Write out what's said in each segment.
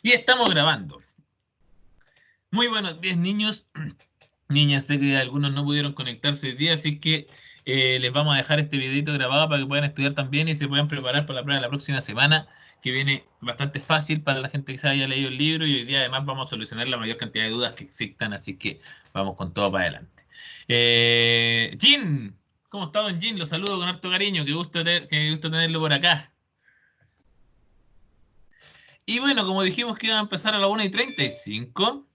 Y estamos grabando. Muy buenos días, niños. Niñas, sé que algunos no pudieron conectarse hoy día, así que les vamos a dejar este videito grabado para que puedan estudiar también y se puedan preparar para la prueba de la próxima semana, que viene bastante fácil para la gente que se haya leído el libro, y hoy día además vamos a solucionar la mayor cantidad de dudas que existan, así que vamos con todo para adelante. Jin, ¿cómo está, don Jin? Lo saludo con harto cariño, qué gusto tenerlo por acá. Y bueno, como dijimos que iba a empezar a las 1:35.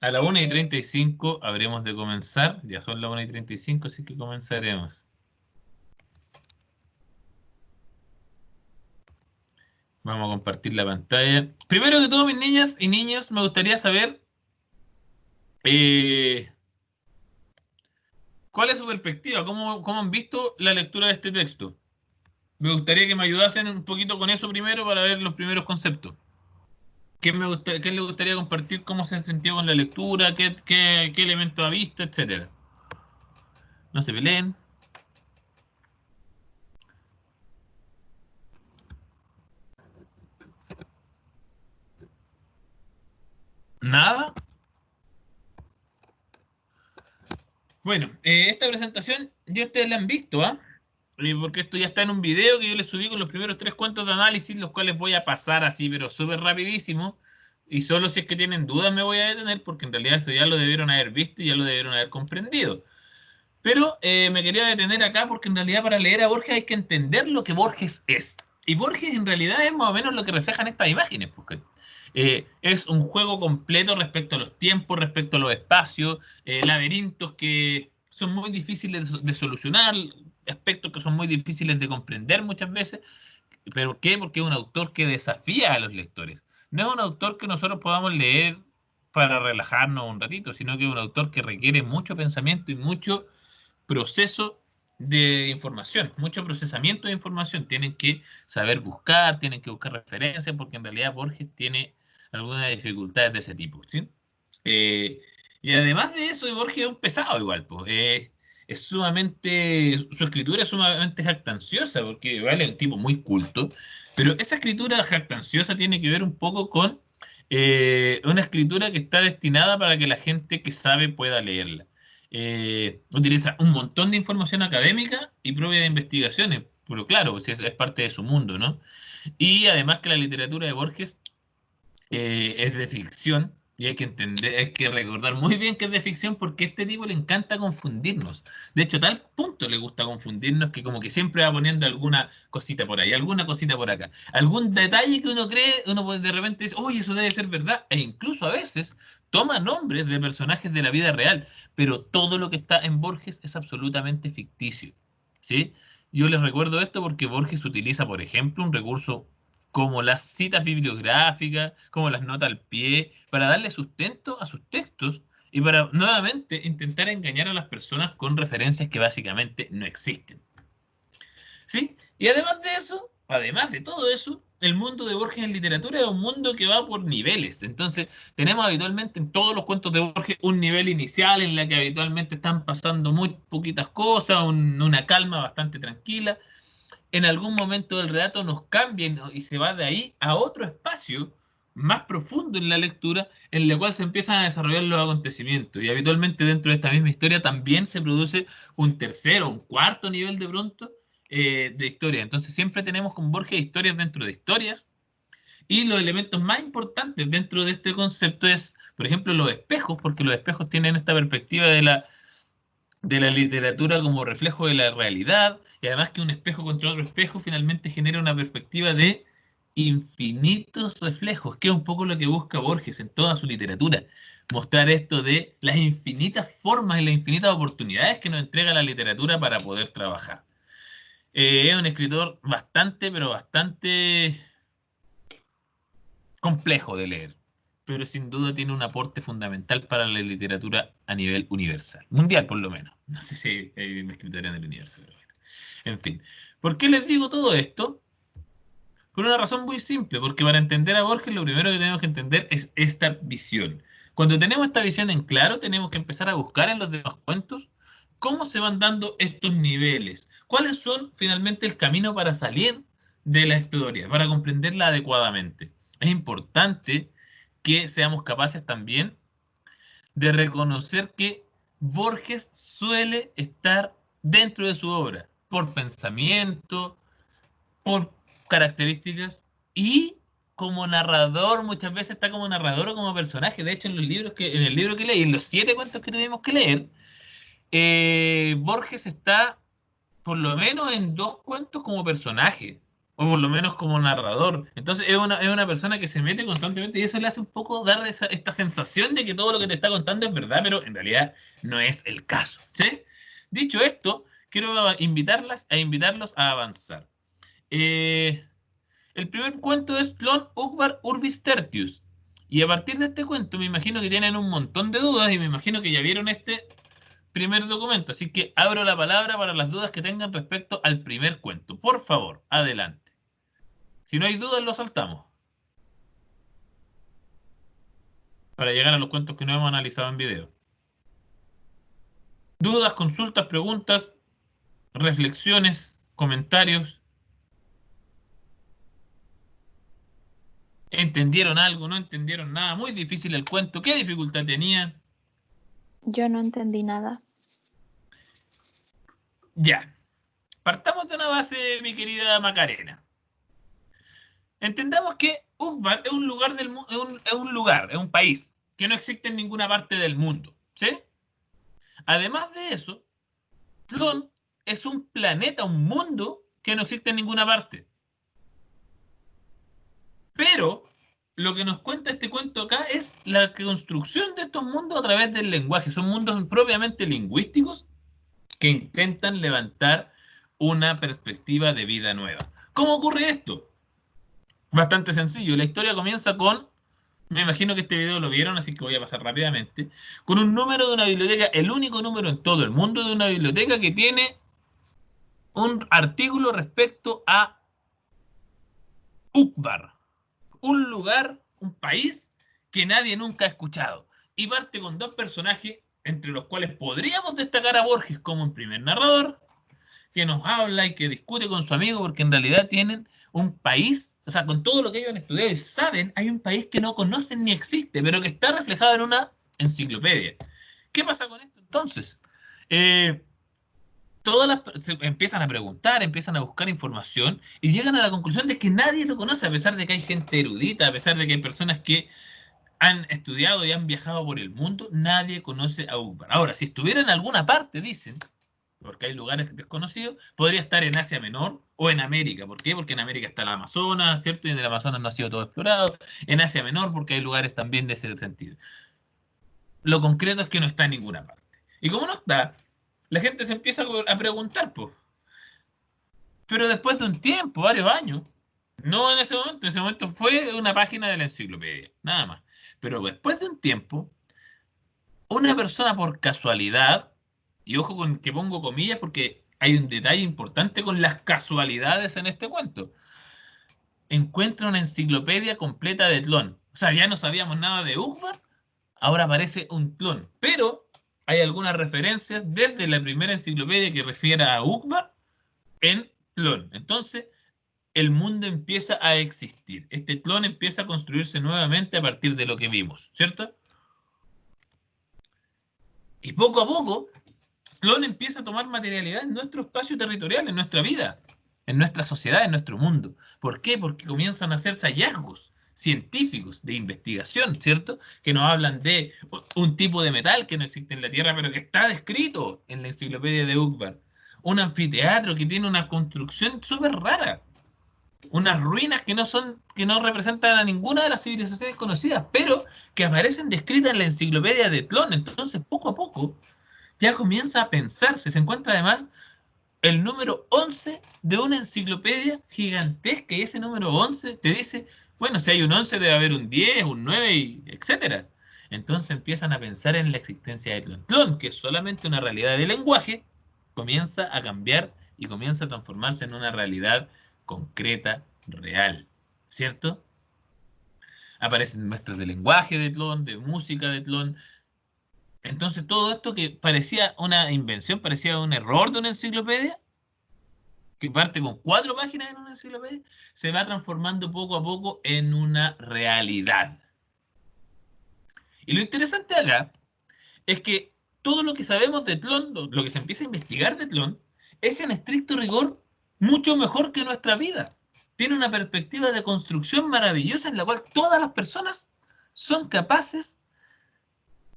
A la 1:35 habremos de comenzar. Ya son las 1:35, así que comenzaremos. Vamos a compartir la pantalla. Primero que todo, mis niñas y niños, me gustaría saber eh, cuál es su perspectiva, cómo han visto la lectura de este texto. Me gustaría que me ayudasen un poquito con eso primero para ver los primeros conceptos. ¿Qué le gustaría compartir? ¿Cómo se ha sentido con la lectura? ¿Qué elementos ha visto? Etcétera. No se peleen. ¿Nada? Bueno, esta presentación ya ustedes la han visto, ¿ah? Porque esto ya está en un video que yo les subí con los primeros 3 cuentos de análisis, los cuales voy a pasar así, pero súper rapidísimo. Y solo si es que tienen dudas me voy a detener, porque en realidad eso ya lo debieron haber visto y ya lo debieron haber comprendido. Pero me quería detener acá porque en realidad para leer a Borges hay que entender lo que Borges es. Y Borges en realidad es más o menos lo que reflejan estas imágenes, porque es un juego completo respecto a los tiempos, respecto a los espacios, laberintos que son muy difíciles de solucionar, aspectos que son muy difíciles de comprender muchas veces. ¿Pero qué? Porque es un autor que desafía a los lectores. No es un autor que nosotros podamos leer para relajarnos un ratito, sino que es un autor que requiere mucho pensamiento y mucho proceso de información, mucho procesamiento de información. Tienen que saber buscar, tienen que buscar referencias, porque en realidad Borges tiene algunas dificultades de ese tipo, ¿sí? Eh, y además de eso, Borges es un pesado igual, pues. Es sumamente, su escritura es sumamente jactanciosa, porque vale, es un tipo muy culto, pero esa escritura jactanciosa tiene que ver un poco con una escritura que está destinada para que la gente que sabe pueda leerla. Utiliza un montón de información académica y propia de investigaciones, pero claro, pues es parte de su mundo, ¿no? Y además que la literatura de Borges es de ficción, y hay que entender, hay que recordar muy bien que es de ficción, porque a este tipo le encanta confundirnos. De hecho, a tal punto le gusta confundirnos que como que siempre va poniendo alguna cosita por ahí, alguna cosita por acá, algún detalle que uno cree, de repente dice, oye, eso debe ser verdad, e incluso a veces toma nombres de personajes de la vida real, pero todo lo que está en Borges es absolutamente ficticio, ¿sí? Yo les recuerdo esto porque Borges utiliza, por ejemplo, un recurso como las citas bibliográficas, como las notas al pie, para darle sustento a sus textos y para nuevamente intentar engañar a las personas con referencias que básicamente no existen. ¿Sí? Y además de eso, además de todo eso, el mundo de Borges en literatura es un mundo que va por niveles. Entonces, tenemos habitualmente en todos los cuentos de Borges un nivel inicial en la que habitualmente están pasando muy poquitas cosas, una calma bastante tranquila. En algún momento del relato nos cambia y se va de ahí a otro espacio más profundo en la lectura, en el cual se empiezan a desarrollar los acontecimientos. Y habitualmente dentro de esta misma historia también se produce un tercero, un cuarto nivel de pronto de historia. Entonces siempre tenemos con Borges historias dentro de historias. Y los elementos más importantes dentro de este concepto es, por ejemplo, los espejos, porque los espejos tienen esta perspectiva de la literatura como reflejo de la realidad, y además que un espejo contra otro espejo finalmente genera una perspectiva de infinitos reflejos, que es un poco lo que busca Borges en toda su literatura, mostrar esto de las infinitas formas y las infinitas oportunidades que nos entrega la literatura para poder trabajar. Es un escritor bastante, pero bastante complejo de leer, pero sin duda tiene un aporte fundamental para la literatura a nivel universal, mundial por lo menos. No sé si hay una escritora del universo, pero bueno. En fin, ¿por qué les digo todo esto? Por una razón muy simple, porque para entender a Borges lo primero que tenemos que entender es esta visión. Cuando tenemos esta visión en claro, tenemos que empezar a buscar en los demás cuentos cómo se van dando estos niveles, cuáles son finalmente el camino para salir de la historia, para comprenderla adecuadamente. Es importante que seamos capaces también de reconocer que Borges suele estar dentro de su obra, por pensamiento, por características y como narrador, muchas veces está como narrador o como personaje. De hecho, en el libro que leí, en los 7 cuentos que tuvimos que leer, Borges está por lo menos en 2 cuentos como personaje, o por lo menos como narrador. Entonces es una persona que se mete constantemente y eso le hace un poco dar esta sensación de que todo lo que te está contando es verdad, pero en realidad no es el caso. ¿Sí? Dicho esto, quiero invitarlos a avanzar. Eh, el primer cuento es Plon Ukvar Urbis Tertius. Y a partir de este cuento me imagino que tienen un montón de dudas y me imagino que ya vieron este primer documento. Así que abro la palabra para las dudas que tengan respecto al primer cuento. Por favor, adelante. Si no hay dudas, lo saltamos. Para llegar a los cuentos que no hemos analizado en video. Dudas, consultas, preguntas, reflexiones, comentarios. ¿Entendieron algo? ¿No entendieron nada? Muy difícil el cuento. ¿Qué dificultad tenía? Yo no entendí nada. Ya. Partamos de una base, mi querida Macarena. Entendamos que Ukvar es un lugar es un país que no existe en ninguna parte del mundo, ¿sí? Además de eso, Plon es un planeta, un mundo que no existe en ninguna parte. Pero lo que nos cuenta este cuento acá es la construcción de estos mundos a través del lenguaje. Son mundos propiamente lingüísticos que intentan levantar una perspectiva de vida nueva. ¿Cómo ocurre esto? Bastante sencillo. La historia comienza con, me imagino que este video lo vieron, así que voy a pasar rápidamente, con un número de una biblioteca, el único número en todo el mundo de una biblioteca que tiene un artículo respecto a Ukvar, un lugar, un país que nadie nunca ha escuchado. Y parte con 2 personajes, entre los cuales podríamos destacar a Borges como un primer narrador, que nos habla y que discute con su amigo, porque en realidad tienen un país, o sea, con todo lo que ellos han estudiado y saben, hay un país que no conocen ni existe, pero que está reflejado en una enciclopedia. ¿Qué pasa con esto entonces? Eh, se empiezan a preguntar, empiezan a buscar información y llegan a la conclusión de que nadie lo conoce, a pesar de que hay gente erudita, a pesar de que hay personas que han estudiado y han viajado por el mundo, nadie conoce a Ukvar. Ahora, si estuviera en alguna parte, dicen, porque hay lugares desconocidos, podría estar en Asia Menor o en América. ¿Por qué? Porque en América está el Amazonas, ¿cierto? Y en el Amazonas no ha sido todo explorado. En Asia Menor, porque hay lugares también de ese sentido. Lo concreto es que no está en ninguna parte. Y como no está, la gente se empieza a preguntar, pues. Pero después de un tiempo, varios años, no en ese momento fue una página de la enciclopedia, nada más. Pero después de un tiempo, una persona por casualidad, y ojo con que pongo comillas porque hay un detalle importante con las casualidades en este cuento, encuentra una enciclopedia completa de Tlón. O sea, ya no sabíamos nada de Ukvar, ahora aparece un Tlón. Pero hay algunas referencias desde la primera enciclopedia que refiere a Ukvar en Tlón. Entonces, el mundo empieza a existir. Este Tlón empieza a construirse nuevamente a partir de lo que vimos, ¿cierto? Y poco a poco Clon empieza a tomar materialidad en nuestro espacio territorial, en nuestra vida, en nuestra sociedad, en nuestro mundo. ¿Por qué? Porque comienzan a hacerse hallazgos científicos de investigación, ¿cierto? Que nos hablan de un tipo de metal que no existe en la Tierra, pero que está descrito en la enciclopedia de Ukvar. Un anfiteatro que tiene una construcción súper rara. Unas ruinas que no representan a ninguna de las civilizaciones conocidas, pero que aparecen descritas en la enciclopedia de Tlón. Entonces, poco a poco, ya comienza a pensarse. Se encuentra además el número 11 de una enciclopedia gigantesca y ese número 11 te dice, bueno, si hay un 11 debe haber un 10, un 9, y etcétera. Entonces empiezan a pensar en la existencia de Tlon. Tlon, que es solamente una realidad de lenguaje, comienza a cambiar y comienza a transformarse en una realidad concreta, real. ¿Cierto? Aparecen muestras de lenguaje de Tlon, de música de Tlon, entonces todo esto que parecía una invención, parecía un error de una enciclopedia, que parte con 4 páginas en una enciclopedia, se va transformando poco a poco en una realidad. Y lo interesante acá es que todo lo que sabemos de Tlön, lo que se empieza a investigar de Tlön, es en estricto rigor mucho mejor que nuestra vida. Tiene una perspectiva de construcción maravillosa en la cual todas las personas son capaces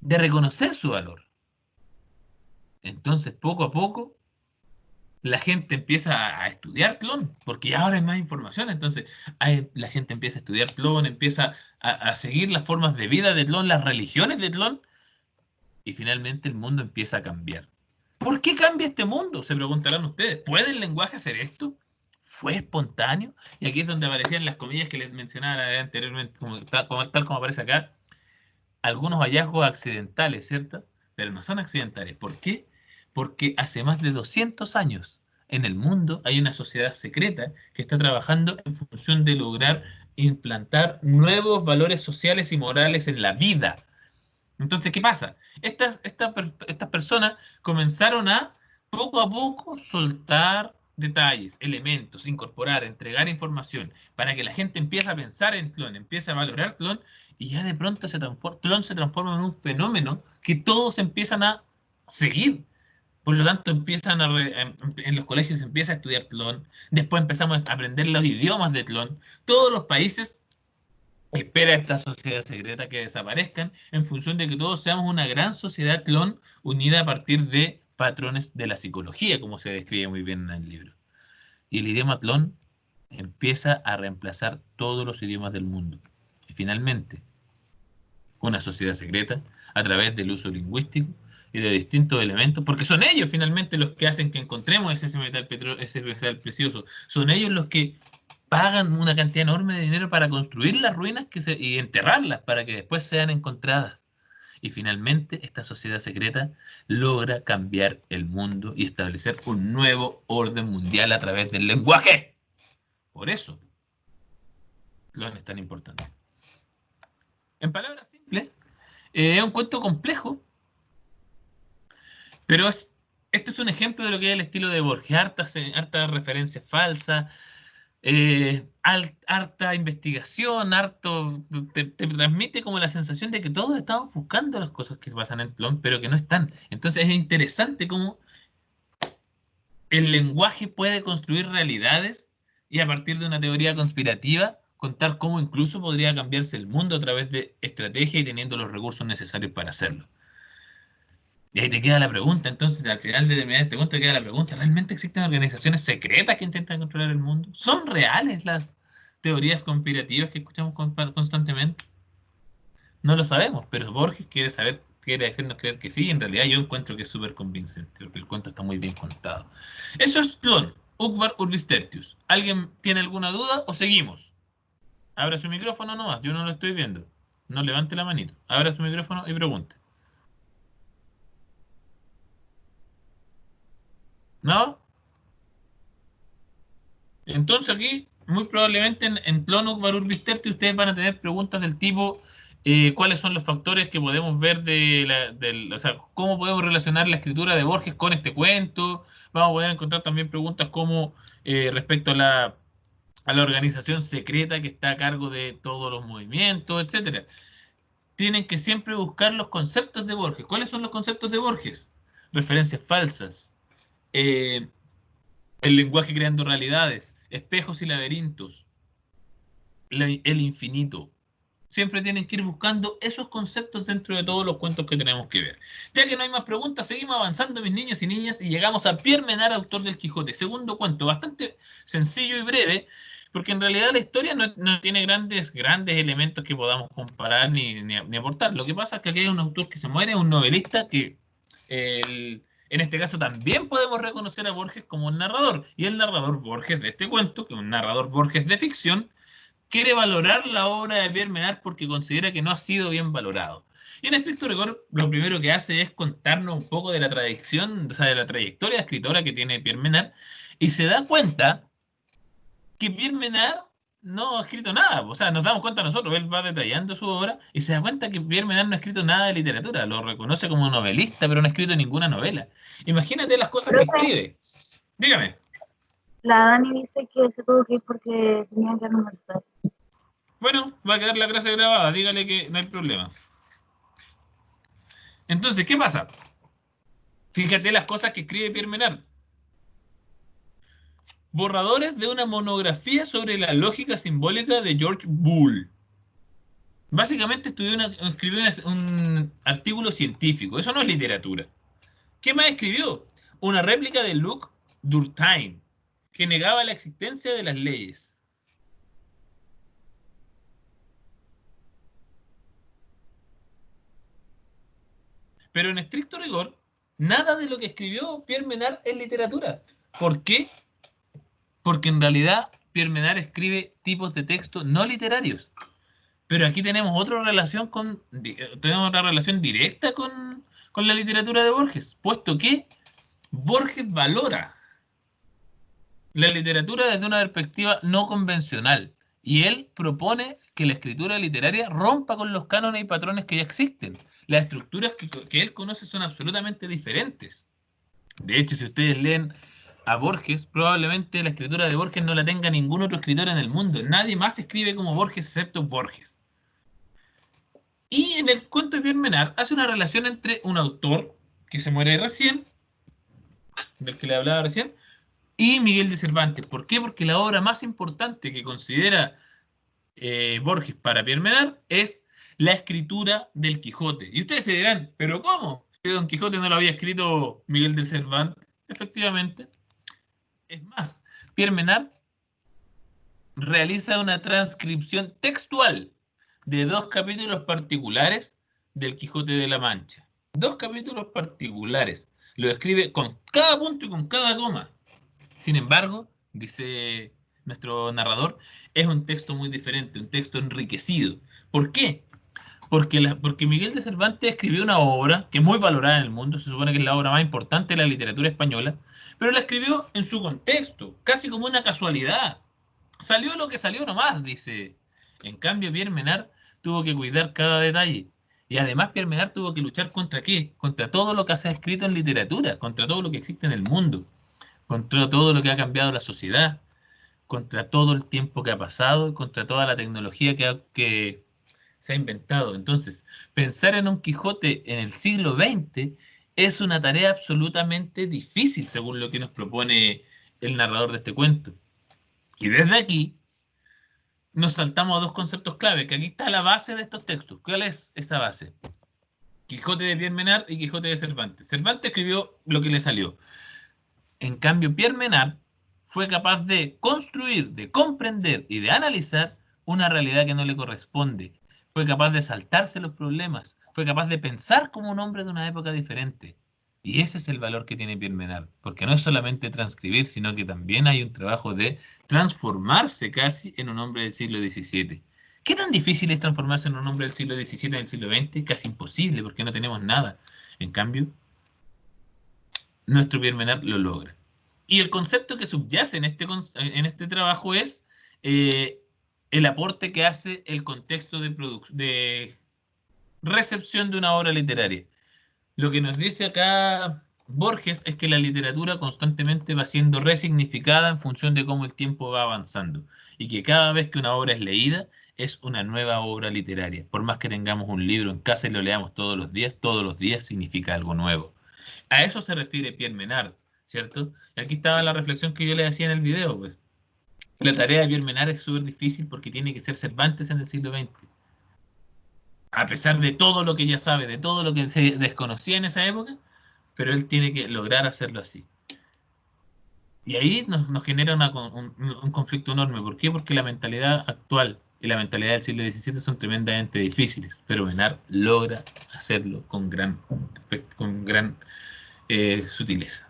de reconocer su valor. Entonces, poco a poco, la gente empieza a estudiar Tlön, porque ya ahora hay más información. Entonces, la gente empieza a estudiar Tlön, empieza a seguir las formas de vida de Tlön, las religiones de Tlön, y finalmente el mundo empieza a cambiar. ¿Por qué cambia este mundo? Se preguntarán ustedes. ¿Puede el lenguaje hacer esto? ¿Fue espontáneo? Y aquí es donde aparecían las comillas que les mencionaba anteriormente, tal como aparece acá. Algunos hallazgos accidentales, ¿cierto? Pero no son accidentales. ¿Por qué? Porque hace más de 200 años en el mundo hay una sociedad secreta que está trabajando en función de lograr implantar nuevos valores sociales y morales en la vida. Entonces, ¿qué pasa? Estas personas comenzaron a poco a poco soltar detalles, elementos, incorporar, entregar información para que la gente empiece a pensar en Tlön, empiece a valorar Tlön y ya de pronto Tlön se transforma en un fenómeno que todos empiezan a seguir. Por lo tanto, en los colegios se empieza a estudiar Tlön, después empezamos a aprender los idiomas de Tlön. Todos los países espera esta sociedad secreta que desaparezcan en función de que todos seamos una gran sociedad clon unida a partir de patrones de la psicología, como se describe muy bien en el libro. Y el idioma clon empieza a reemplazar todos los idiomas del mundo. Y finalmente, una sociedad secreta, a través del uso lingüístico y de distintos elementos, porque son ellos finalmente los que hacen que encontremos ese metal precioso, son ellos los que pagan una cantidad enorme de dinero para construir las ruinas y enterrarlas para que después sean encontradas. Y finalmente esta sociedad secreta logra cambiar el mundo y establecer un nuevo orden mundial a través del lenguaje. Por eso, Tlön es tan importante. En palabras simples, es un cuento complejo, pero este es un ejemplo de lo que es el estilo de Borges, hartas referencias falsas, harta investigación, te transmite como la sensación de que todos estamos buscando las cosas que pasan en Tlön, pero que no están. Entonces es interesante cómo el lenguaje puede construir realidades y a partir de una teoría conspirativa contar cómo incluso podría cambiarse el mundo a través de estrategia y teniendo los recursos necesarios para hacerlo. Y ahí te queda la pregunta, entonces al final de terminar este cuento te queda la pregunta, ¿realmente existen organizaciones secretas que intentan controlar el mundo? ¿Son reales las teorías conspirativas que escuchamos constantemente? No lo sabemos, pero Borges quiere hacernos creer que sí, y en realidad yo encuentro que es súper convincente, porque el cuento está muy bien contado. Eso es Tlön, Ukvar Urbis Tertius. ¿Alguien tiene alguna duda o seguimos? Abra su micrófono nomás, yo no lo estoy viendo. No levante la manito, abra su micrófono y pregunte. ¿No? Entonces aquí, muy probablemente en Tlön Varur Visterti, ustedes van a tener preguntas del tipo cuáles son los factores que podemos ver o sea, cómo podemos relacionar la escritura de Borges con este cuento. Vamos a poder encontrar también preguntas como respecto a la organización secreta que está a cargo de todos los movimientos, etcétera. Tienen que siempre buscar los conceptos de Borges. ¿Cuáles son los conceptos de Borges? Referencias falsas. El lenguaje creando realidades, espejos y laberintos, el infinito. Siempre tienen que ir buscando esos conceptos dentro de todos los cuentos que tenemos que ver. Ya que no hay más preguntas, seguimos avanzando, mis niños y niñas, y llegamos a Pierre Menard, autor del Quijote. Segundo cuento, bastante sencillo y breve, porque en realidad la historia no tiene grandes elementos que podamos comparar ni aportar. Lo que pasa es que aquí hay un autor que se muere, un novelista que en este caso también podemos reconocer a Borges como un narrador. Y el narrador Borges de este cuento, que es un narrador Borges de ficción, quiere valorar la obra de Pierre Menard porque considera que no ha sido bien valorado. Y en estricto rigor, lo primero que hace es contarnos un poco de la tradición, o sea, de la trayectoria escritora que tiene Pierre Menard, y se da cuenta que Pierre Menard no ha escrito nada. O sea, nos damos cuenta nosotros, él va detallando su obra y se da cuenta que Pierre Menard no ha escrito nada de literatura, lo reconoce como novelista, pero no ha escrito ninguna novela. Imagínate las cosas que Profe, escribe. Dígame. La Dani dice que se tuvo que ir porque tenía que almorzar. Bueno, va a quedar la clase grabada, dígale que no hay problema. Entonces, ¿qué pasa? Fíjate las cosas que escribe Pierre Menard. Borradores de una monografía sobre la lógica simbólica de George Boole. Básicamente escribió un artículo científico. Eso no es literatura. ¿Qué más escribió? Una réplica de Luc Durkheim, que negaba la existencia de las leyes. Pero en estricto rigor, nada de lo que escribió Pierre Menard es literatura. ¿Por qué? Porque en realidad Pierre Menard escribe tipos de texto no literarios. Pero aquí tenemos otra relación directa con la literatura de Borges, puesto que Borges valora la literatura desde una perspectiva no convencional y él propone que la escritura literaria rompa con los cánones y patrones que ya existen. Las estructuras que él conoce son absolutamente diferentes. De hecho, si ustedes leen a Borges, probablemente la escritura de Borges no la tenga ningún otro escritor en el mundo. Nadie más escribe como Borges excepto Borges. Y en el cuento de Pierre Menard hace una relación entre un autor que se muere recién, del que le hablaba recién, y Miguel de Cervantes. ¿Por qué? Porque la obra más importante que considera Borges para Pierre Menard es la escritura del Quijote. Y ustedes se dirán, ¿pero cómo? ¿Que Don Quijote no lo había escrito Miguel de Cervantes? Efectivamente. Es más, Pierre Menard realiza una transcripción textual de 2 capítulos particulares del Quijote de la Mancha. 2 capítulos particulares. Lo escribe con cada punto y con cada coma. Sin embargo, dice nuestro narrador, es un texto muy diferente, un texto enriquecido. ¿Por qué? Porque Miguel de Cervantes escribió una obra que es muy valorada en el mundo, se supone que es la obra más importante de la literatura española, pero la escribió en su contexto, casi como una casualidad. Salió lo que salió nomás, dice. En cambio, Pierre Menard tuvo que cuidar cada detalle. Y además Pierre Menard tuvo que luchar contra ¿qué? Contra todo lo que se ha escrito en literatura, contra todo lo que existe en el mundo, contra todo lo que ha cambiado la sociedad, contra todo el tiempo que ha pasado y contra toda la tecnología que se ha inventado. Entonces, pensar en un Quijote en el siglo XX es una tarea absolutamente difícil, según lo que nos propone el narrador de este cuento. Y desde aquí nos saltamos a 2 conceptos clave, que aquí está la base de estos textos. ¿Cuál es esta base? Quijote de Pierre Menard y Quijote de Cervantes. Cervantes escribió lo que le salió. En cambio, Pierre Menard fue capaz de construir, de comprender y de analizar una realidad que no le corresponde. Fue capaz de saltarse los problemas. Fue capaz de pensar como un hombre de una época diferente. Y ese es el valor que tiene Pierre Menard, porque no es solamente transcribir, sino que también hay un trabajo de transformarse casi en un hombre del siglo XVII. ¿Qué tan difícil es transformarse en un hombre del siglo XVII en el siglo XX? Casi imposible, porque no tenemos nada. En cambio, nuestro Pierre Menard lo logra. Y el concepto que subyace en este trabajo es el aporte que hace el contexto de recepción de una obra literaria. Lo que nos dice acá Borges es que la literatura constantemente va siendo resignificada en función de cómo el tiempo va avanzando y que cada vez que una obra es leída es una nueva obra literaria. Por más que tengamos un libro en casa y lo leamos todos los días significa algo nuevo. A eso se refiere Pierre Menard, ¿cierto? Y aquí estaba la reflexión que yo le hacía en el video, pues. La tarea de Pierre Menard es súper difícil porque tiene que ser Cervantes en el siglo XX. A pesar de todo lo que ya sabe, de todo lo que se desconocía en esa época, pero él tiene que lograr hacerlo así. Y ahí nos genera un conflicto enorme. ¿Por qué? Porque la mentalidad actual y la mentalidad del siglo XVII son tremendamente difíciles, pero Menard logra hacerlo con gran sutileza.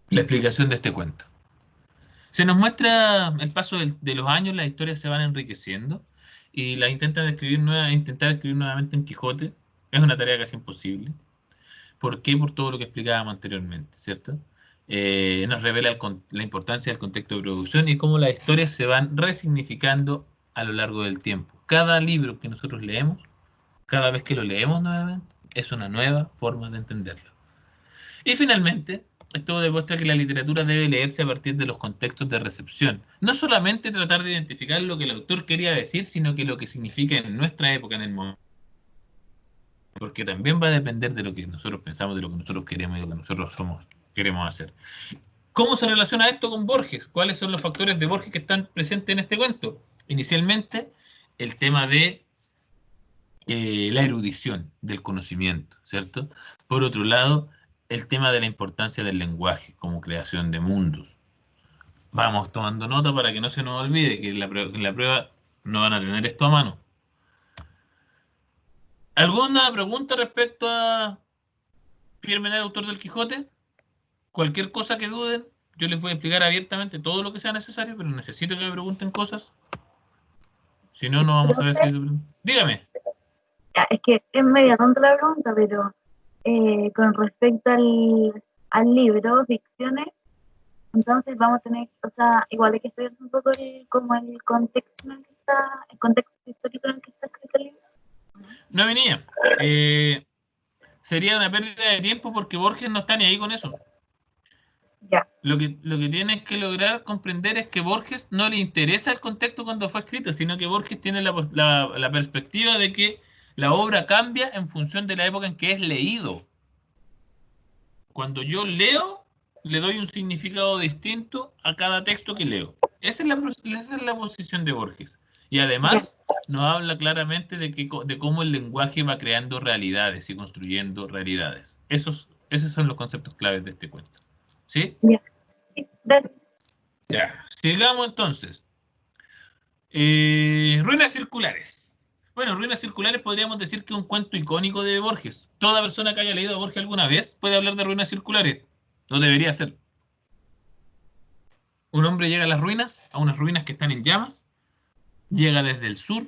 La explicación de este cuento. Se nos muestra el paso de los años, las historias se van enriqueciendo y la intentar escribir nuevamente en Quijote es una tarea casi imposible. ¿Por qué? Por todo lo que explicábamos anteriormente, ¿cierto? Nos revela la importancia del contexto de producción y cómo las historias se van resignificando a lo largo del tiempo. Cada libro que nosotros leemos, cada vez que lo leemos nuevamente, es una nueva forma de entenderlo. Y finalmente, esto demuestra que la literatura debe leerse a partir de los contextos de recepción. No solamente tratar de identificar lo que el autor quería decir, sino que lo que significa en nuestra época, en el momento. Porque también va a depender de lo que nosotros pensamos, de lo que nosotros queremos y de lo que nosotros queremos hacer. ¿Cómo se relaciona esto con Borges? ¿Cuáles son los factores de Borges que están presentes en este cuento? Inicialmente, el tema de la erudición, del conocimiento, ¿cierto? Por otro lado, el tema de la importancia del lenguaje como creación de mundos. Vamos tomando nota para que no se nos olvide que en la prueba no van a tener esto a mano. ¿Alguna pregunta respecto a Pierre Menel, autor del Quijote? Cualquier cosa que duden, yo les voy a explicar abiertamente todo lo que sea necesario, pero necesito que me pregunten cosas. Si no, no vamos a ver si... Dígame. Ya, es que es media tonta la pregunta, pero con respecto al libro, ficciones, entonces vamos a tener, o sea, igual hay que estudiar un poco como el contexto en el que está, el contexto histórico en el que está escrito el libro. No venía. Sería una pérdida de tiempo porque Borges no está ni ahí con eso. Ya. Lo que tienes que lograr comprender es que Borges no le interesa el contexto cuando fue escrito, sino que Borges tiene la perspectiva de que la obra cambia en función de la época en que es leído. Cuando yo leo, le doy un significado distinto a cada texto que leo. Esa es la posición de Borges. Y además nos habla claramente de cómo el lenguaje va creando realidades y construyendo realidades. Esos son los conceptos claves de este cuento. ¿Sí? Ya. Sí, dale. Ya. Sigamos entonces. Ruinas circulares. Bueno, Ruinas circulares podríamos decir que es un cuento icónico de Borges. Toda persona que haya leído a Borges alguna vez puede hablar de ruinas circulares. No debería ser. Un hombre llega a las ruinas, a unas ruinas que están en llamas, llega desde el sur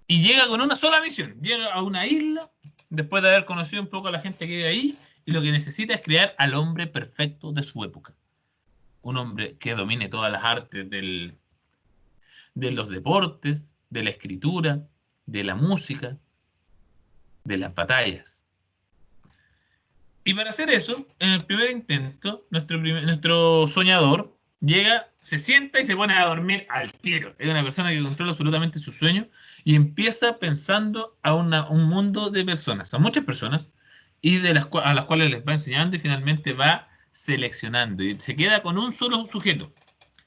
y llega con una sola misión. Llega a una isla, después de haber conocido un poco a la gente que vive ahí, y lo que necesita es crear al hombre perfecto de su época. Un hombre que domine todas las artes de los deportes, de la escritura, de la música, de las batallas. Y para hacer eso, en el primer intento, nuestro soñador llega, se sienta y se pone a dormir al tiro. Es una persona que controla absolutamente su sueño y empieza pensando a un mundo de personas, a muchas personas, y a las cuales les va enseñando y finalmente va seleccionando. Y se queda con un solo sujeto,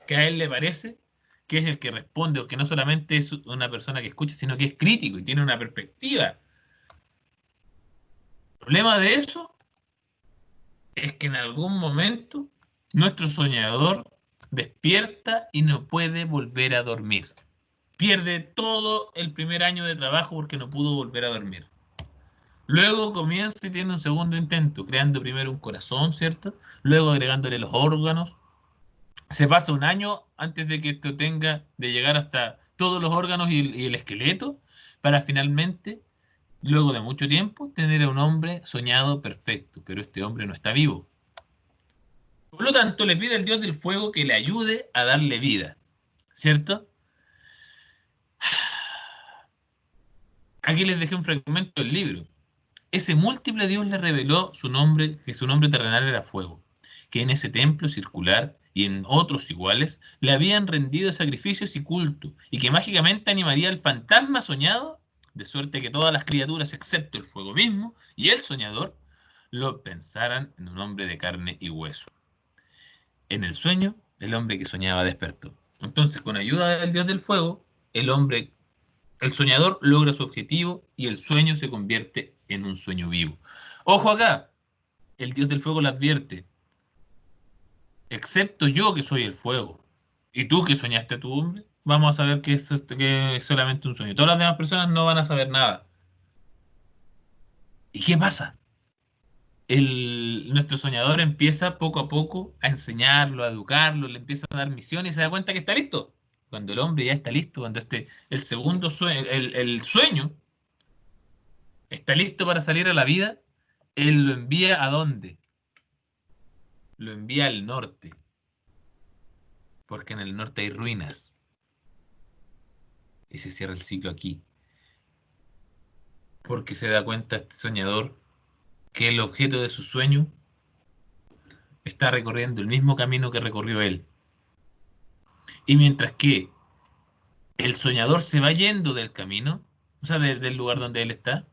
que a él le parece que es el que responde, o que no solamente es una persona que escucha, sino que es crítico y tiene una perspectiva. El problema de eso es que en algún momento nuestro soñador despierta y no puede volver a dormir. Pierde todo el primer año de trabajo porque no pudo volver a dormir. Luego comienza y tiene un segundo intento, creando primero un corazón, ¿cierto? Luego agregándole los órganos. Se pasa un año antes de que esto de llegar hasta todos los órganos y el esqueleto, para finalmente, luego de mucho tiempo, tener a un hombre soñado perfecto. Pero este hombre no está vivo. Por lo tanto, le pide al dios del fuego que le ayude a darle vida, ¿cierto? Aquí les dejé un fragmento del libro. Ese múltiple dios le reveló su nombre, que su nombre terrenal era fuego, que en ese templo circular y en otros iguales le habían rendido sacrificios y culto, y que mágicamente animaría al fantasma soñado, de suerte que todas las criaturas, excepto el fuego mismo y el soñador, lo pensaran en un hombre de carne y hueso. En el sueño, el hombre que soñaba despertó. Entonces, con ayuda del dios del fuego, el soñador logra su objetivo y el sueño se convierte en un sueño vivo. Ojo acá, el dios del fuego le advierte, excepto yo que soy el fuego, y tú que soñaste a tu hombre, vamos a saber que es solamente un sueño. Todas las demás personas no van a saber nada. ¿Y qué pasa? Nuestro soñador empieza poco a poco a enseñarlo, a educarlo, le empieza a dar misiones y se da cuenta que está listo. Cuando el hombre ya está listo, cuando el segundo sueño, el sueño está listo para salir a la vida, él lo envía ¿a dónde? Lo envía al norte, porque en el norte hay ruinas. Y se cierra el ciclo aquí. Porque se da cuenta este soñador que el objeto de su sueño está recorriendo el mismo camino que recorrió él. Y mientras que el soñador se va yendo del camino, o sea, del lugar donde él está,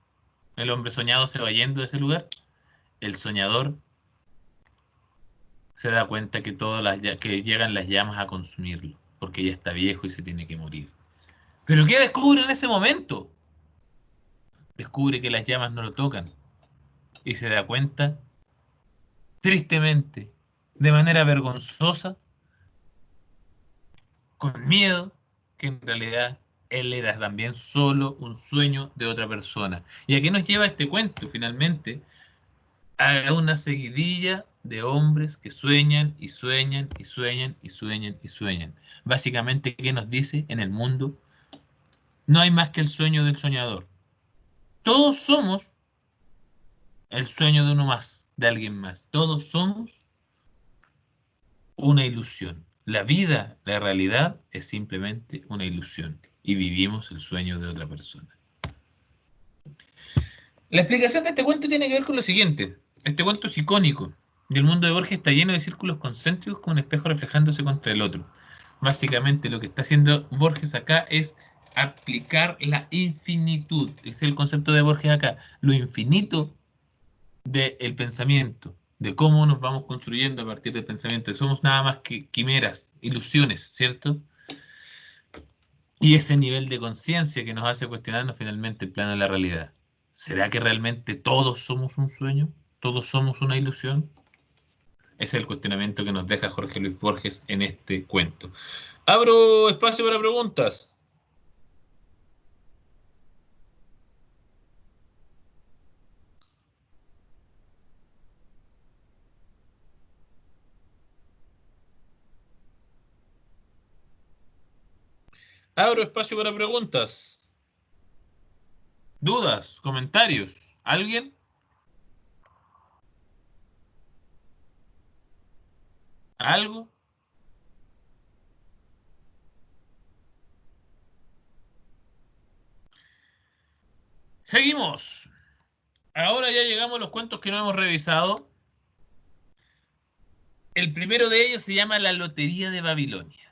el hombre soñado se va yendo de ese lugar, el soñador se da cuenta que, que llegan las llamas a consumirlo, porque ya está viejo y se tiene que morir. ¿Pero qué descubre en ese momento? Descubre que las llamas no lo tocan y se da cuenta, tristemente, de manera vergonzosa, con miedo, que en realidad él era también solo un sueño de otra persona. ¿Y a qué nos lleva este cuento finalmente? A una seguidilla de hombres que sueñan y sueñan y sueñan y sueñan y sueñan. Básicamente, ¿qué nos dice? En el mundo no hay más que el sueño del soñador. Todos somos el sueño de uno más, de alguien más. Todos somos una ilusión. La vida, la realidad, es simplemente una ilusión y vivimos el sueño de otra persona. La explicación de este cuento tiene que ver con lo siguiente. Este cuento es icónico y el mundo de Borges está lleno de círculos concéntricos con un espejo reflejándose contra el otro. Básicamente lo que está haciendo Borges acá es aplicar la infinitud. Ese es el concepto de Borges acá. Lo infinito del pensamiento, de cómo nos vamos construyendo a partir del pensamiento, que somos nada más que quimeras, ilusiones, ¿cierto? Y ese nivel de conciencia que nos hace cuestionarnos finalmente el plano de la realidad. ¿Será que realmente todos somos un sueño? ¿Todos somos una ilusión? Ese es el cuestionamiento que nos deja Jorge Luis Borges en este cuento. Abro espacio para preguntas. Abro espacio para preguntas. ¿Dudas? ¿Comentarios? ¿Alguien? ¿Algo? Seguimos. Ahora ya llegamos a los cuentos que no hemos revisado. El primero de ellos se llama La Lotería de Babilonia.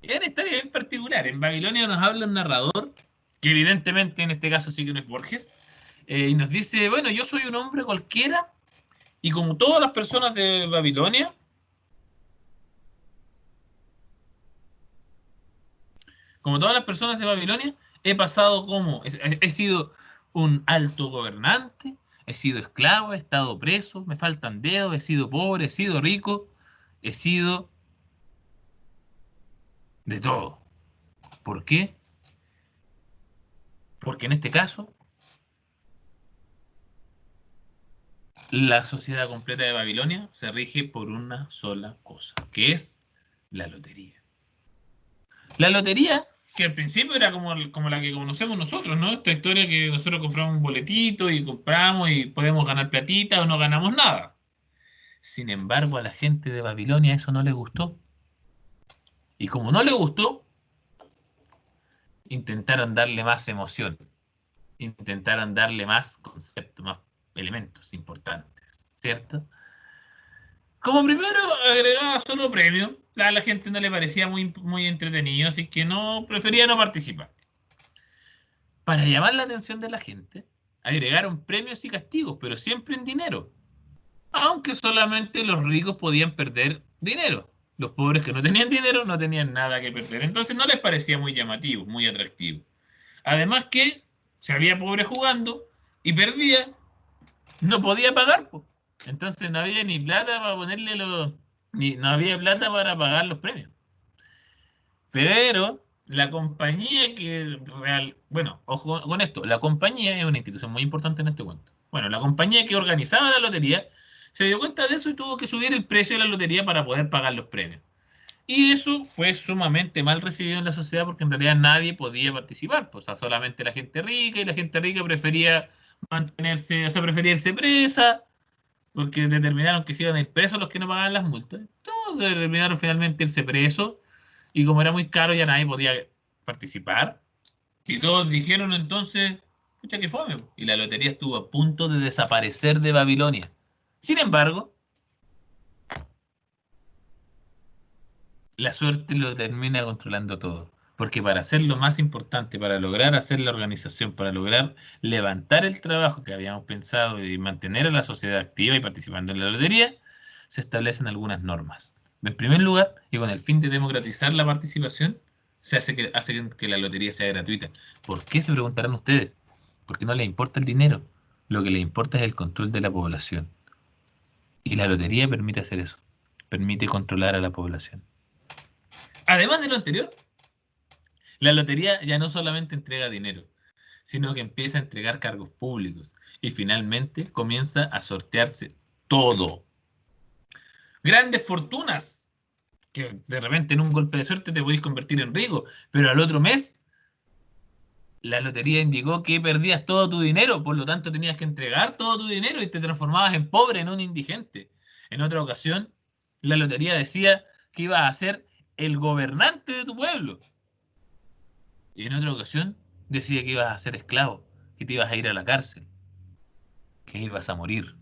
Es una historia bien particular. En Babilonia nos habla un narrador, que evidentemente en este caso sí que no es Borges, y nos dice, bueno, yo soy un hombre cualquiera, y como todas las personas de Babilonia, he pasado como, he sido un alto gobernante, he sido esclavo, he estado preso, me faltan dedos, he sido pobre, he sido rico, he sido de todo. ¿Por qué? Porque en este caso, la sociedad completa de Babilonia se rige por una sola cosa, que es la lotería. La lotería, que al principio era como la que conocemos nosotros, ¿no? Esta historia que nosotros compramos un boletito y compramos y podemos ganar platita o no ganamos nada. Sin embargo, a la gente de Babilonia eso no le gustó. Y como no le gustó, intentaron darle más emoción, intentaron darle más conceptos, más elementos importantes, ¿cierto? Como primero agregaba solo premios, a la gente no le parecía muy entretenido, así que no prefería no participar. Para llamar la atención de la gente, agregaron premios y castigos, pero siempre en dinero. Aunque solamente los ricos podían perder dinero. Los pobres que no tenían dinero no tenían nada que perder. Entonces no les parecía muy llamativo, muy atractivo. Además que si había pobre jugando y perdía, no podía pagar, pues. Entonces no había ni plata para ponerle no había plata para pagar los premios. Pero la compañía bueno, ojo con esto, la compañía es una institución muy importante en este cuento. Bueno, la compañía que organizaba la lotería se dio cuenta de eso y tuvo que subir el precio de la lotería para poder pagar los premios. Y eso fue sumamente mal recibido en la sociedad porque en realidad nadie podía participar. Pues, o sea, solamente la gente rica y la gente rica prefería mantenerse, o sea, prefería irse presa porque determinaron que se iban a ir presos los que no pagaban las multas. Todos determinaron finalmente irse presos y como era muy caro ya nadie podía participar. Y todos dijeron entonces, Pucha que fome. Y la lotería estuvo a punto de desaparecer de Babilonia. Sin embargo, la suerte lo termina controlando todo. Porque para hacer lo más importante, para lograr hacer la organización, para lograr levantar el trabajo que habíamos pensado y mantener a la sociedad activa y participando en la lotería, se establecen algunas normas. En primer lugar, y con el fin de democratizar la participación, se hace que la lotería sea gratuita. ¿Por qué? Se preguntarán ustedes. Porque no les importa el dinero. Lo que les importa es el control de la población. Y la lotería permite hacer eso. Permite controlar a la población. Además de lo anterior, la lotería ya no solamente entrega dinero, sino que empieza a entregar cargos públicos y finalmente comienza a sortearse todo. Grandes fortunas, que de repente en un golpe de suerte te podéis convertir en rico, pero al otro mes la lotería indicó que perdías todo tu dinero, por lo tanto tenías que entregar todo tu dinero y te transformabas en pobre, en un indigente. En otra ocasión, la lotería decía que ibas a ser el gobernante de tu pueblo. Y en otra ocasión decía que ibas a ser esclavo, que te ibas a ir a la cárcel, que ibas a morir.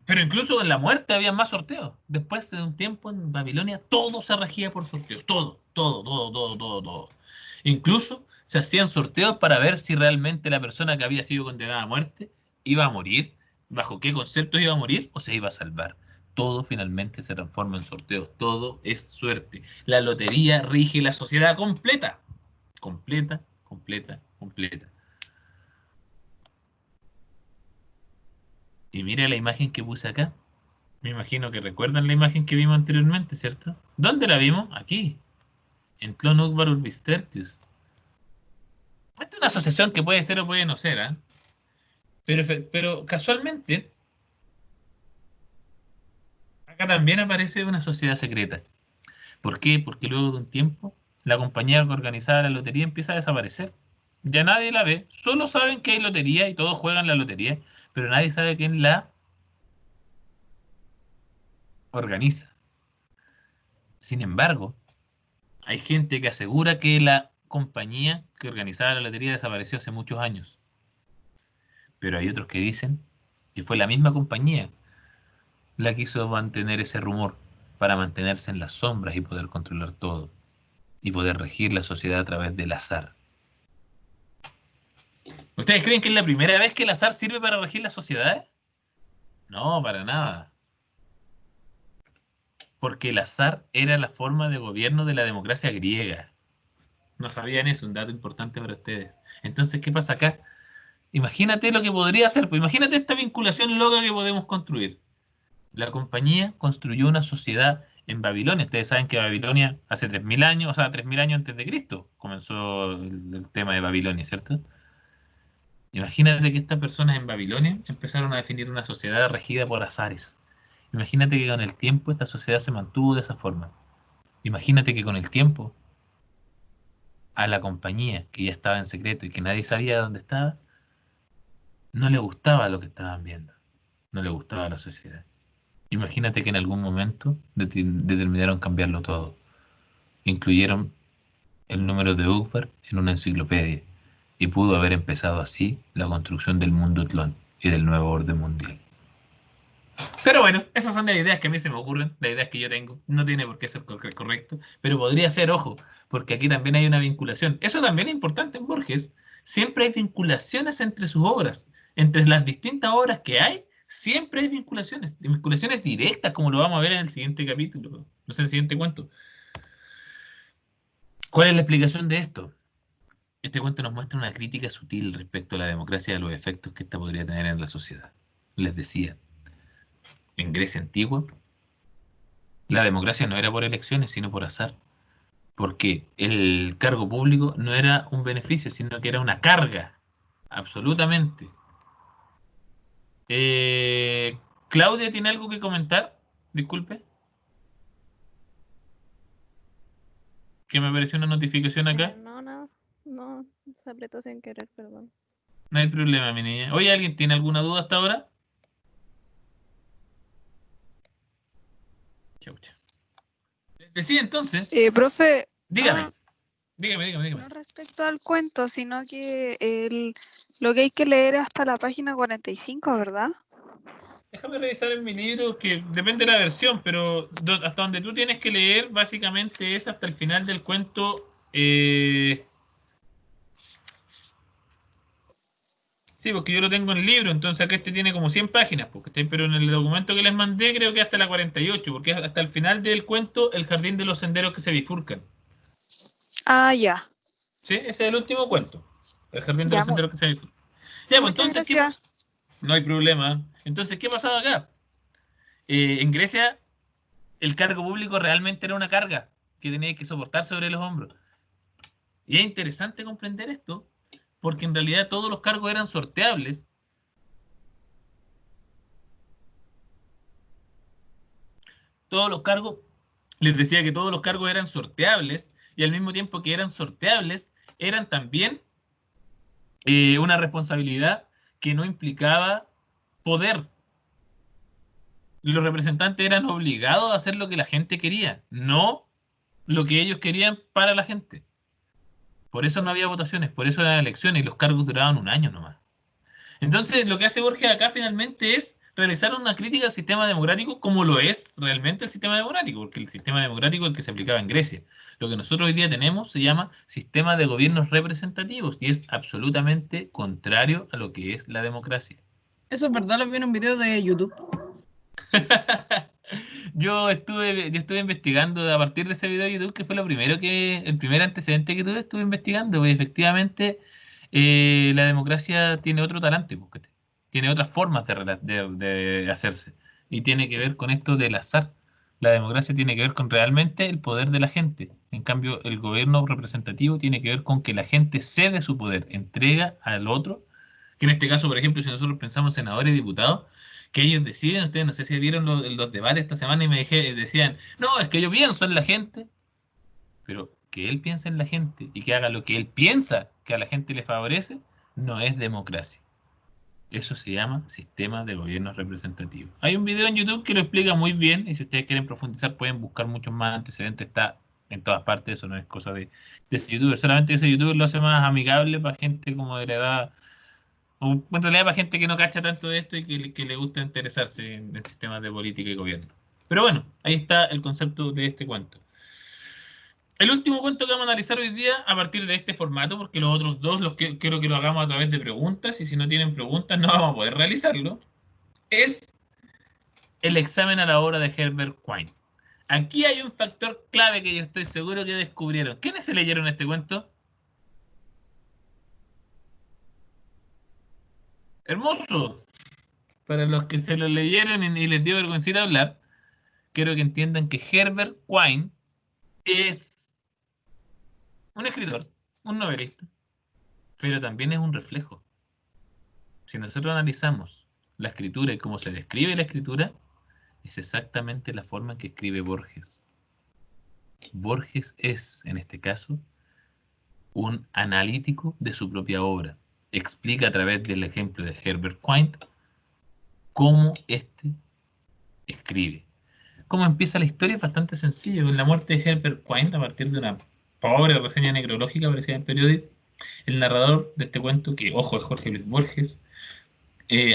Pero incluso en la muerte había más sorteos. Después de un tiempo en Babilonia, todo se regía por sorteos. Todo, todo, todo, todo, todo, todo. Incluso se hacían sorteos para ver si realmente la persona que había sido condenada a muerte iba a morir, bajo qué conceptos iba a morir o se iba a salvar. Todo finalmente se transforma en sorteos. Todo es suerte. La lotería rige la sociedad completa. Completa, completa, completa. Y mira la imagen que puse acá. Me imagino que recuerdan la imagen que vimos anteriormente, ¿cierto? ¿Dónde la vimos? Aquí, en Clon Uqbar Urbis Tertius. Esta es una asociación que puede ser o puede no ser, ¿eh? Pero casualmente, acá también aparece una sociedad secreta. ¿Por qué? Porque luego de un tiempo, la compañía que organizaba la lotería empieza a desaparecer. Ya nadie la ve, solo saben que hay lotería y todos juegan la lotería, pero nadie sabe quién la organiza. Sin embargo, hay gente que asegura que la compañía que organizaba la lotería desapareció hace muchos años. Pero hay otros que dicen que fue la misma compañía la que hizo mantener ese rumor para mantenerse en las sombras y poder controlar todo y poder regir la sociedad a través del azar. ¿Ustedes creen que es la primera vez que el azar sirve para regir la sociedad? No, para nada. Porque el azar era la forma de gobierno de la democracia griega. No sabían eso, un dato importante para ustedes. Entonces, ¿qué pasa acá? Imagínate lo que podría hacer, pues imagínate esta vinculación loca que podemos construir. La compañía construyó una sociedad en Babilonia. Ustedes saben que Babilonia hace 3000 años, o sea, 3000 años antes de Cristo, comenzó el tema de Babilonia, ¿cierto? Imagínate que estas personas en Babilonia empezaron a definir una sociedad regida por azares. Imagínate que con el tiempo esta sociedad se mantuvo de esa forma. Imagínate que con el tiempo a la compañía, que ya estaba en secreto y que nadie sabía dónde estaba, no le gustaba lo que estaban viendo. No le gustaba la sociedad. Imagínate que en algún momento determinaron cambiarlo todo. Incluyeron el número de Uqbar en una enciclopedia y pudo haber empezado así la construcción del mundo Tlón y del nuevo orden mundial. Pero bueno, esas son las ideas que a mí se me ocurren, las ideas que yo tengo. No tiene por qué ser correcto, pero podría ser, ojo, porque aquí también hay una vinculación. Eso también es importante en Borges. Siempre hay vinculaciones entre sus obras. Entre las distintas obras que hay, siempre hay vinculaciones directas, como lo vamos a ver en el siguiente capítulo, no sé, en el siguiente cuento. ¿Cuál es la explicación de esto? Este cuento nos muestra una crítica sutil respecto a la democracia y a los efectos que ésta podría tener en la sociedad. Les decía, en Grecia antigua, la democracia no era por elecciones, sino por azar, porque el cargo público no era un beneficio, sino que era una carga, absolutamente. Claudia, ¿tiene algo que comentar? Disculpe, que me apareció una notificación acá. No, no, se apretó sin querer, perdón. No hay problema, mi niña. Oye, ¿alguien tiene alguna duda hasta ahora? Chau, chau. Les decía entonces, Profe, dígame. Dígame. No respecto al cuento, sino que lo que hay que leer es hasta la página 45, ¿verdad? Déjame revisar en mi libro, que depende de la versión, pero hasta donde tú tienes que leer, básicamente es hasta el final del cuento. Sí, porque yo lo tengo en el libro, entonces acá este tiene como 100 páginas, pero en el documento que les mandé creo que hasta la 48, porque es hasta el final del cuento El jardín de los senderos que se bifurcan. Ah, ya. ¿Sí? Ese es el último cuento. El jardín de Ya, los senderos que se bifurcan. Ya, pues muchas entonces, gracias. no hay problema. Entonces, ¿qué pasaba acá? En Grecia, el cargo público realmente era una carga que tenía que soportar sobre los hombros. Y es interesante comprender esto, porque en realidad todos los cargos eran sorteables. Todos los cargos, les decía que todos los cargos eran sorteables, y al mismo tiempo que eran sorteables, eran también una responsabilidad que no implicaba poder. Los representantes eran obligados a hacer lo que la gente quería, no lo que ellos querían para la gente. Por eso no había votaciones, por eso eran elecciones, y los cargos duraban un año nomás. Entonces, lo que hace Borges acá finalmente es realizar una crítica al sistema democrático como lo es realmente el sistema democrático, porque el sistema democrático es el que se aplicaba en Grecia. Lo que nosotros hoy día tenemos se llama sistema de gobiernos representativos y es absolutamente contrario a lo que es la democracia. Eso es verdad, lo vi en un video de YouTube. Yo estuve investigando a partir de ese video de YouTube, que fue el primer antecedente que tuve, estuve investigando, porque efectivamente la democracia tiene otro talante, pues, ¿cachai? Tiene otras formas de hacerse, y tiene que ver con esto del azar. La democracia tiene que ver con realmente el poder de la gente. En cambio, el gobierno representativo tiene que ver con que la gente cede su poder, entrega al otro, que en este caso, por ejemplo, si nosotros pensamos senadores y diputados, que ellos deciden. Ustedes no sé si vieron los debates esta semana y decían, no, es que yo pienso en la gente, pero que él piense en la gente y que haga lo que él piensa que a la gente le favorece, no es democracia. Eso se llama sistema de gobierno representativo. Hay un video en YouTube que lo explica muy bien, y si ustedes quieren profundizar pueden buscar muchos más antecedentes. Está en todas partes, eso no es cosa de ese youtuber, solamente ese youtuber lo hace más amigable para gente como de la edad, o en realidad para gente que no cacha tanto de esto y que le gusta interesarse en sistemas de política y gobierno. Pero bueno, ahí está el concepto de este cuento. El último cuento que vamos a analizar hoy día a partir de este formato, porque los otros dos quiero que lo hagamos a través de preguntas, y si no tienen preguntas no vamos a poder realizarlo, es el examen a la obra de Herbert Quine. Aquí hay un factor clave que yo estoy seguro que descubrieron. ¿Quiénes se leyeron este cuento? Hermoso. Para los que se lo leyeron y les dio vergüenza hablar, quiero que entiendan que Herbert Quine es un escritor, un novelista, pero también es un reflejo. Si nosotros analizamos la escritura y cómo se describe la escritura, es exactamente la forma en que escribe Borges. Borges es, en este caso, un analítico de su propia obra. Explica a través del ejemplo de Herbert Quine cómo éste escribe. Cómo empieza la historia es bastante sencillo. En la muerte de Herbert Quine, a partir de una pobre reseña necrológica aparecida en el periódico, el narrador de este cuento, que ojo es Jorge Luis Borges,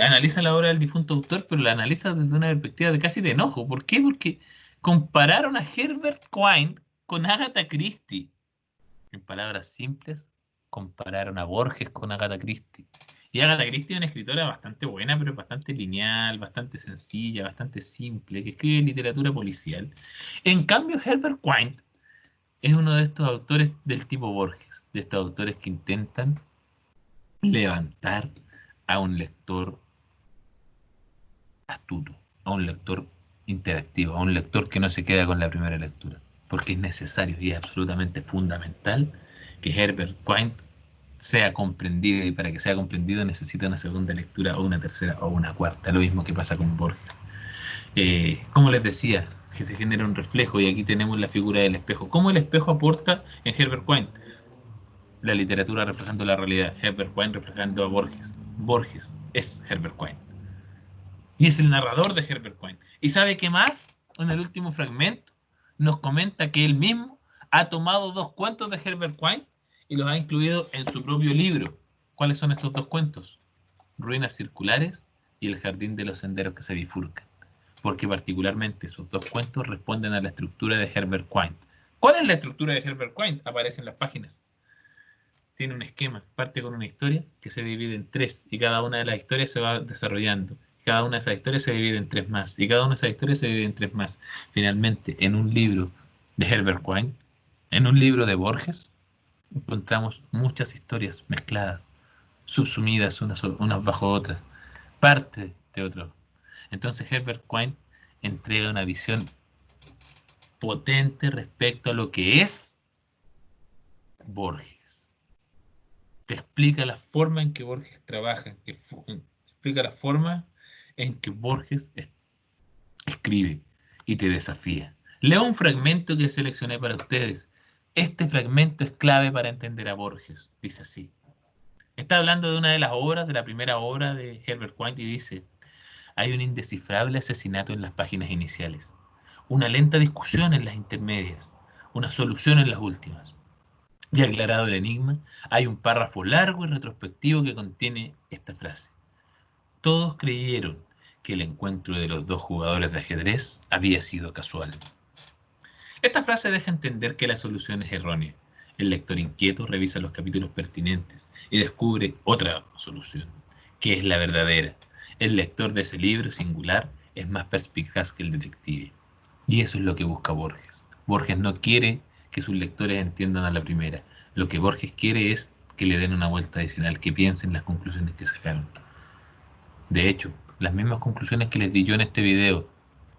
analiza la obra del difunto autor, pero la analiza desde una perspectiva de casi de enojo. ¿Por qué? Porque compararon a Herbert Quine con Agatha Christie. En palabras simples, compararon a Borges con Agatha Christie. Y Agatha Christie es una escritora bastante buena, pero bastante lineal, bastante sencilla, bastante simple, que escribe literatura policial. En cambio, Herbert Quine es uno de estos autores del tipo Borges, de estos autores que intentan levantar a un lector astuto, a un lector interactivo, a un lector que no se queda con la primera lectura, porque es necesario y es absolutamente fundamental que Herbert Quine sea comprendido, y para que sea comprendido necesita una segunda lectura o una tercera o una cuarta, lo mismo que pasa con Borges. Como les decía, que se genera un reflejo, y aquí tenemos la figura del espejo. ¿Cómo el espejo aporta en Herbert Quine? La literatura reflejando la realidad, Herbert Quine reflejando a Borges. Borges es Herbert Quine. Y es el narrador de Herbert Quine. ¿Y sabe qué más? En el último fragmento nos comenta que él mismo ha tomado 2 cuentos de Herbert Quine y los ha incluido en su propio libro. ¿Cuáles son estos 2 cuentos? Ruinas circulares y El jardín de los senderos que se bifurcan. Porque particularmente esos 2 cuentos responden a la estructura de Herbert Quine. ¿Cuál es la estructura de Herbert Quine? Aparece en las páginas. Tiene un esquema, parte con una historia que se divide en 3 y cada una de las historias se va desarrollando. Cada una de esas historias se divide en 3 más y cada una de esas historias se divide en 3 más. Finalmente, en un libro de Herbert Quine, en un libro de Borges, encontramos muchas historias mezcladas, subsumidas unas bajo otras, parte de otro. Entonces Herbert Quine entrega una visión potente respecto a lo que es Borges. Te explica la forma en que Borges trabaja, explica la forma en que Borges escribe y te desafía. Leo un fragmento que seleccioné para ustedes. Este fragmento es clave para entender a Borges. Dice así. Está hablando de una de las obras, de la primera obra de Herbert Quine, y dice: hay un indescifrable asesinato en las páginas iniciales, una lenta discusión en las intermedias, una solución en las últimas. Ya aclarado el enigma, hay un párrafo largo y retrospectivo que contiene esta frase. Todos creyeron que el encuentro de los 2 jugadores de ajedrez había sido casual. Esta frase deja entender que la solución es errónea. El lector inquieto revisa los capítulos pertinentes y descubre otra solución, que es la verdadera. El lector de ese libro singular es más perspicaz que el detective. Y eso es lo que busca Borges. Borges no quiere que sus lectores entiendan a la primera. Lo que Borges quiere es que le den una vuelta adicional, que piensen las conclusiones que sacaron. De hecho, las mismas conclusiones que les di yo en este video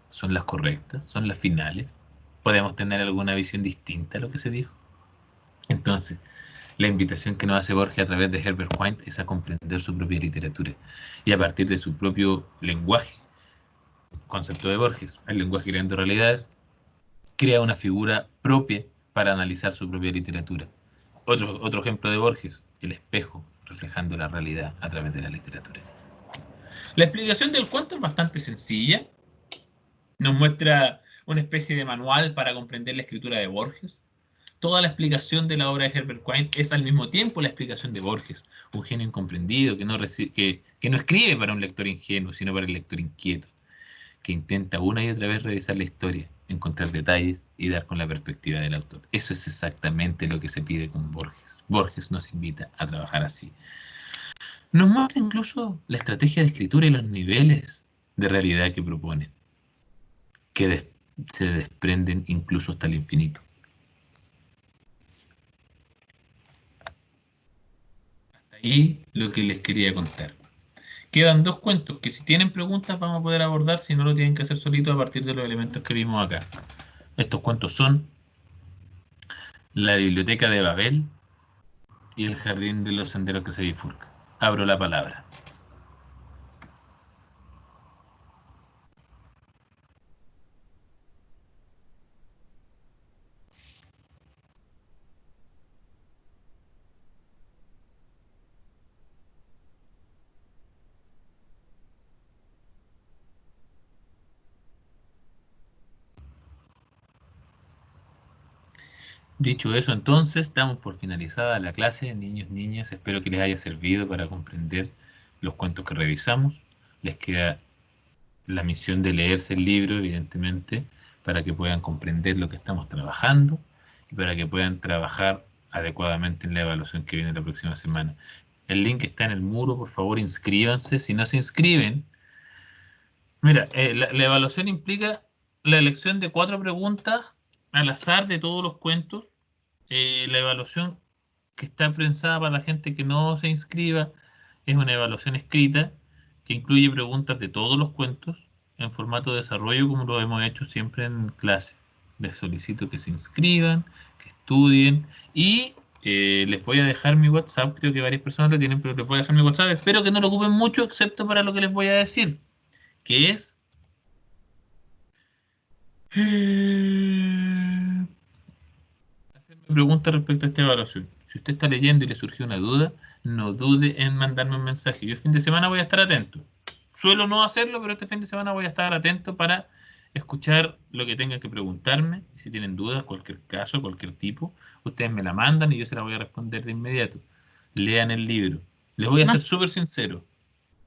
son las correctas, son las finales. ¿Podemos tener alguna visión distinta a lo que se dijo? Entonces, la invitación que nos hace Borges a través de Herbert Quine es a comprender su propia literatura y a partir de su propio lenguaje, concepto de Borges, el lenguaje creando realidades, crea una figura propia para analizar su propia literatura. Otro ejemplo de Borges, el espejo reflejando la realidad a través de la literatura. La explicación del cuento es bastante sencilla. Nos muestra una especie de manual para comprender la escritura de Borges. Toda la explicación de la obra de Herbert Quine es al mismo tiempo la explicación de Borges, un genio incomprendido que no escribe para un lector ingenuo, sino para el lector inquieto, que intenta una y otra vez revisar la historia, encontrar detalles y dar con la perspectiva del autor. Eso es exactamente lo que se pide con Borges. Borges nos invita a trabajar así. Nos muestra incluso la estrategia de escritura y los niveles de realidad que proponen, que se desprenden incluso hasta el infinito. Hasta ahí lo que les quería contar. Quedan 2 cuentos que si tienen preguntas vamos a poder abordar, si no lo tienen que hacer solitos a partir de los elementos que vimos acá. Estos cuentos son La biblioteca de Babel y El jardín de los senderos que se bifurcan. Abro la palabra. Dicho eso, entonces, damos por finalizada la clase, niños, niñas. Espero que les haya servido para comprender los cuentos que revisamos. Les queda la misión de leerse el libro, evidentemente, para que puedan comprender lo que estamos trabajando y para que puedan trabajar adecuadamente en la evaluación que viene la próxima semana. El link está en el muro, por favor, inscríbanse. Si no se inscriben, mira, la evaluación implica la elección de 4 preguntas al azar de todos los cuentos. La evaluación que está pensada para la gente que no se inscriba es una evaluación escrita que incluye preguntas de todos los cuentos en formato de desarrollo, como lo hemos hecho siempre en clase. Les solicito que se inscriban, que estudien y les voy a dejar mi WhatsApp. Creo que varias personas lo tienen, pero les voy a dejar mi WhatsApp. Espero que no lo ocupen mucho, excepto para lo que les voy a decir, que es hacerme preguntas respecto a esta evaluación. Si usted está leyendo y le surgió una duda, no dude en mandarme un mensaje. Yo el fin de semana voy a estar atento. Suelo no hacerlo, pero este fin de semana voy a estar atento para escuchar lo que tengan que preguntarme. Si tienen dudas, cualquier caso, cualquier tipo, ustedes me la mandan y yo se la voy a responder de inmediato. Lean el libro. Les voy a ser Más, súper sincero.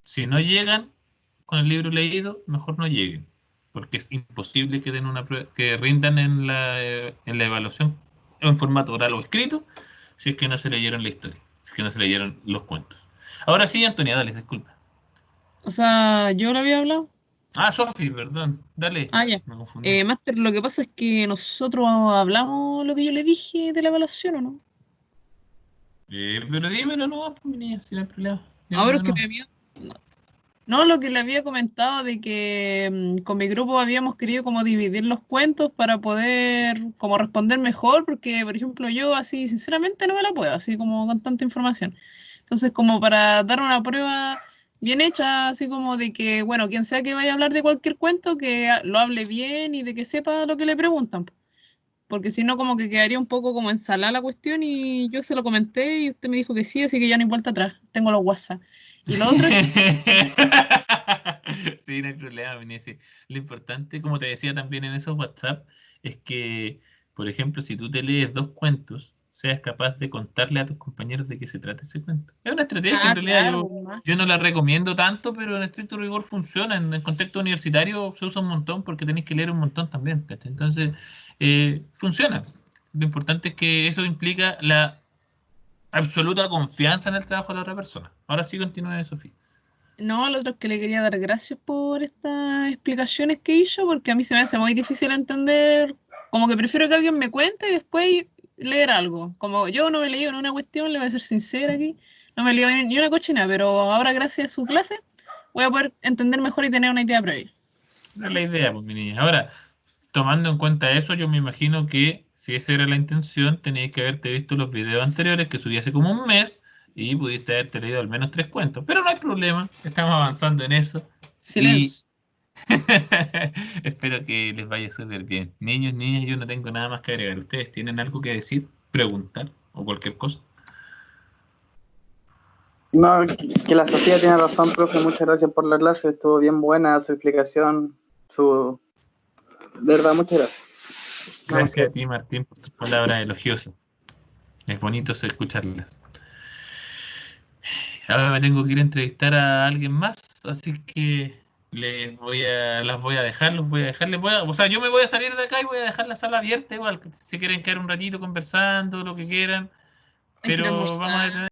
Si no llegan con el libro leído, mejor no lleguen, porque es imposible que den que rindan en la evaluación en formato oral o escrito si es que no se leyeron la historia, si es que no se leyeron los cuentos. Ahora sí, Antonia, dale, disculpa. o sea, yo lo había hablado. Ah, Sofi, perdón, dale, Ah, ya. me confundí. Máster, lo que pasa es que nosotros hablamos lo que yo le dije de la evaluación, ¿o no? Pero dímelo no, pues, mi niña, si no hay problema. Ahora es Dímelo que no. me había... No, no, lo que le había comentado de que con mi grupo habíamos querido como dividir los cuentos para poder como responder mejor, porque por ejemplo yo así sinceramente no me la puedo, así como con tanta información. Entonces como para dar una prueba bien hecha, así como de que, bueno, quien sea que vaya a hablar de cualquier cuento, que lo hable bien y de que sepa lo que le preguntan, po. Porque si no como que quedaría un poco como ensalada la cuestión y yo se lo comenté y usted me dijo que sí, así que ya no hay vuelta atrás, tengo los WhatsApp. Y lo otro es que Sí, no hay problema, Vinicius. Lo importante, como te decía también en esos WhatsApp, es que, por ejemplo, si tú te lees dos cuentos, seas capaz de contarle a tus compañeros de qué se trata ese cuento. Es una estrategia, en ah, realidad claro, yo, un yo no máster. la recomiendo tanto, pero en estricto rigor funciona. En el contexto universitario se usa un montón porque tenéis que leer un montón también. ¿Cachai? Entonces, funciona. Lo importante es que eso implica la absoluta confianza en el trabajo de la otra persona. Ahora sí continúa, Sofía. No, lo otro es que le quería dar gracias por estas explicaciones que hizo, porque a mí se me hace muy difícil entender, como que prefiero que alguien me cuente y después leer algo. Como yo no me he leído en una cuestión, le voy a ser sincera aquí, no me he leído ni una cochina, pero ahora gracias a su clase voy a poder entender mejor y tener una idea previa. Esa es la idea, pues, mi niña. Ahora, tomando en cuenta eso, yo me imagino que si esa era la intención, tenías que haberte visto los videos anteriores que subí hace como un mes y pudiste haberte leído al menos tres cuentos. Pero no hay problema, estamos avanzando en eso y Silencio. espero que les vaya súper bien. Niños, niñas, yo no tengo nada más que agregar. ¿Ustedes tienen algo que decir, preguntar o cualquier cosa? No, que la Sofía tiene razón, profe. Muchas gracias por la clase. Estuvo bien buena su explicación. De verdad, muchas gracias. No, Gracias a ti, Martín, por tus palabras elogiosas. Es bonito escucharlas. Ahora me tengo que ir a entrevistar a alguien más, así que las voy a dejar, los voy a dejar, o sea, yo me voy a salir de acá y voy a dejar la sala abierta igual, que si quieren quedar un ratito conversando, lo que quieran, Hay que ir a pero vamos a almorzar. detener